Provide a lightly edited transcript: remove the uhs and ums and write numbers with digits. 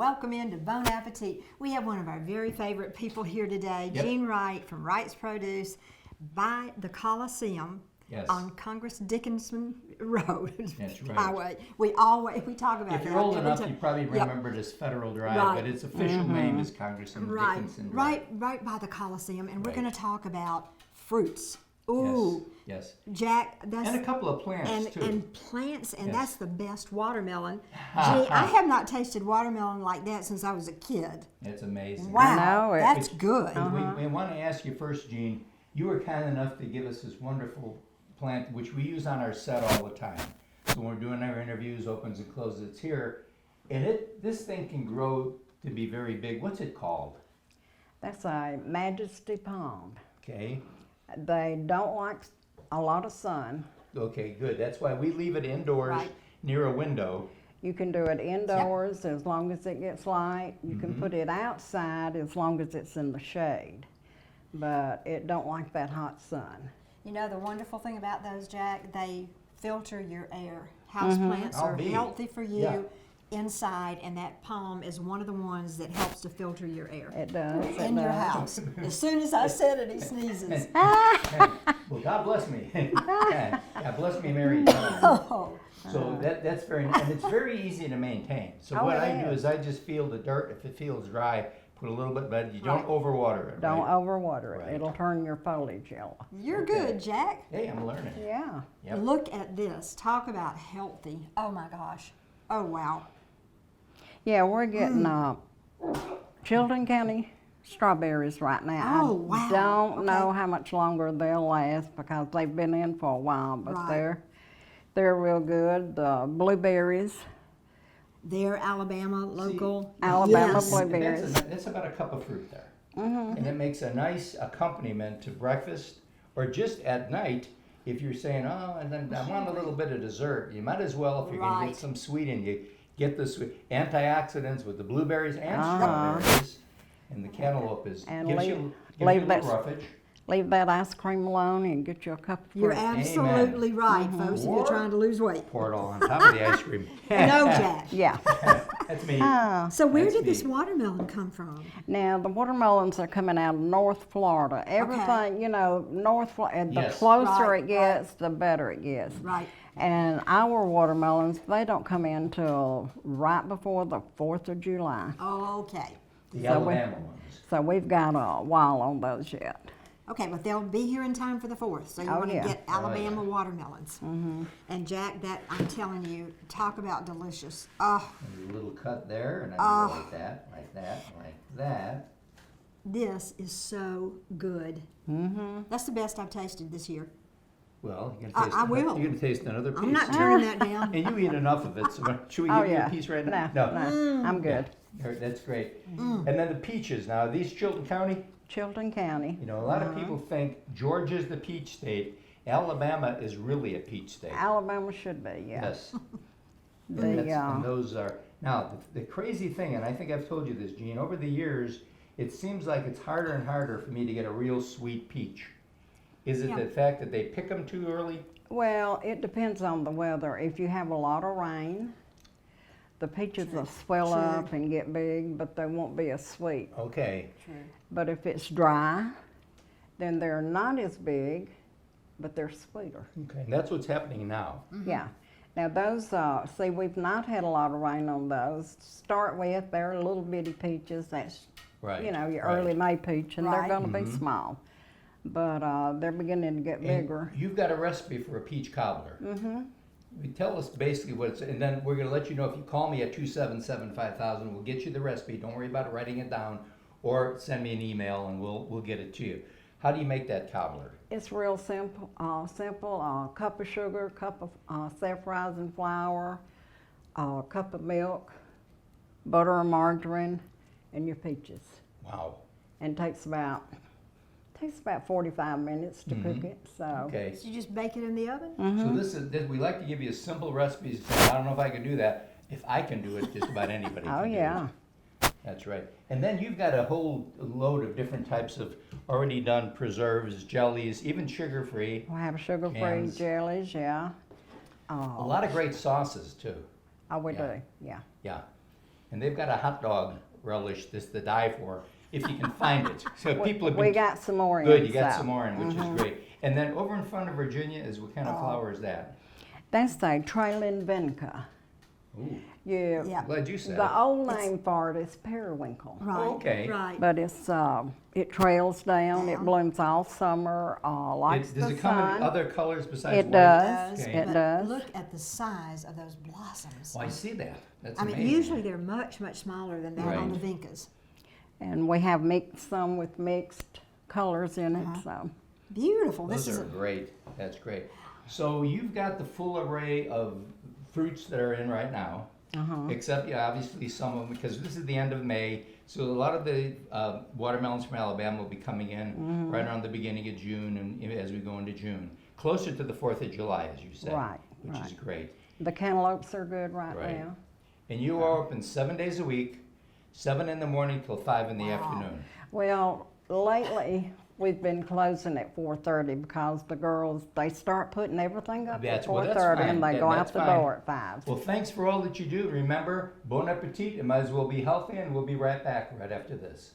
welcome into Bon Appetit. We have one of our very favorite people here today, Gene Wright from Wright's Produce by the Coliseum on Congress Dickinson Road. That's right. Highway. We talk about If you're old enough, you probably remember it as Federal Drive, but its official name is Congressman Dickinson Drive. Right by the Coliseum, and we're going to talk about fruits. Ooh, yes. Jack, and a couple of plants too. And plants, and that's the best watermelon. Gee, I have not tasted watermelon like that since I was a kid. It's amazing. Wow, that's good. We want to ask you first, Gene. You were kind enough to give us this wonderful plant, which we use on our set all the time. So when we're doing our interviews, opens and closes, it's here, and this thing can grow to be very big. What's it called? That's a majesty palm. Okay. They don't like a lot of sun. Okay, good. That's why we leave it indoors near a window. You can do it indoors as long as it gets light. You can put it outside as long as it's in the shade. But it don't like that hot sun. You know the wonderful thing about those, Jack, they filter your air. Houseplants are healthy for you inside, and that palm is one of the ones that helps to filter your air. It does. In your house. As soon as I said it, he sneezes. Well, God bless me. God bless me, Mary. So that's very nice, and it's very easy to maintain. So what I do is I just feel the dirt. If it feels dry, put a little bit, but you don't overwater it. Don't overwater it. It'll turn your foliage yellow. You're good, Jack. Hey, I'm learning. Yeah. Yep. Look at this. Talk about healthy. Oh my gosh. Oh wow. Yeah, we're getting Chilton County strawberries right now. Oh, wow. I don't know how much longer they'll last because they've been in for a while, but they're real good. The blueberries. They're Alabama local. Alabama blueberries. And that's about a cup of fruit there. And it makes a nice accompaniment to breakfast or just at night. If you're saying, oh, and then I want a little bit of dessert, you might as well, if you're going to get some sweet in you, get the sweet antioxidants with the blueberries and strawberries. And the cantaloupe gives you a little roughage. Leave that ice cream alone and get you a cup of fruit. You're absolutely right, folks, if you're trying to lose weight. Pour it all on top of the ice cream. No, Jack. Yeah. That's me. So where did this watermelon come from? Now, the watermelons are coming out of North Florida. Everything, you know, North Florida, the closer it gets, the better it gets. Right. And our watermelons, they don't come in till right before the 4th of July. Oh, okay. The Alabama ones. So we've got a while on those yet. Okay, but they'll be here in time for the 4th, so you want to get Alabama watermelons. And Jack, that I'm telling you, talk about delicious. Oh, And a little cut there, and I go like that, like that, like that. this is so good. That's the best I've tasted this year. Well, you're gonna taste. I will. You're gonna taste another piece. I'm not turning that down. And you eat enough of it. So should we give you a piece right now? No, I'm good. That's great. And then the peaches. Now, are these Chilton County? Chilton County. You know, a lot of people think Georgia's the peach state. Alabama is really a peach state. Alabama should be, Yes. The, And those are now the crazy thing, and I think I've told you this, Gene. Over the years, it seems like it's harder and harder for me to get a real sweet peach. Is it the fact that they pick them too early? well, it depends on the weather. If you have a lot of rain, the peaches will swell up and get big, but they won't be as sweet. Okay. But if it's dry, then they're not as big, but they're sweeter. Okay. And that's what's happening now. Yeah. Now those, see, we've not had a lot of rain on those. To start with, they're little bitty peaches. That's, you know, your early May peach, and they're going to be small. But they're beginning to get bigger. You've got a recipe for a peach cobbler. Tell us basically what it's, and then we're going to let you know if you call me at 277-5000, we'll get you the recipe. Don't worry about writing it down, or send me an email and we'll get it to you. How do you make that cobbler? It's real simple. A cup of sugar, cup of self-rising flour, a cup of milk, butter or margarine, and your peaches. Wow. And it takes about 45 minutes to cook it. So Okay. So you just bake it in the oven? So this we like to give you simple recipes. I don't know if I can do that. If I can do it, just about anybody can do it. That's right. And then you've got a whole load of different types of already done preserves, jellies, even sugar-free. we have sugar-free jellies, A lot of great sauces too. We do, yeah. Yeah. and they've got a hot dog relish that's to die for if you can find it. So people have been We got some more in. good. You got some more in, which is great. And then over in front of Virginia is what kind of flower is that? That's the trailing vinca. Ooh, Yeah. glad you said it. The old name for it is periwinkle. Right. Okay. Right. But it trails down. It blooms all summer. Likes Does the it come in sun. other colors besides It white? does. Okay. It But does. look at the size of those blossoms. Well, I see that. That's I mean, amazing. usually they're much, much smaller than that on the Right. vincas. And we have some with mixed colors in it. So Beautiful. Those This is are great. That's great. So you've got the full array of fruits that are in right now, except obviously some of them, because this is the end of May. So a lot of the watermelons from Alabama will be coming in right around the beginning of June, and as we go into June, closer to the 4th of July, as you said, Right, which is right. great. the cantaloupes are good right Right. now. And you are open 7 days a week, 7 in the morning till 5 in the afternoon. Well, lately we've been closing at 4:30 because the girls they start putting everything up at Well, that's 4:30 and fine. they go out That's the fine. door at 5. Well, thanks for all that you do. Remember, bon appetit. It might as well be healthy, and we'll be right back right after this.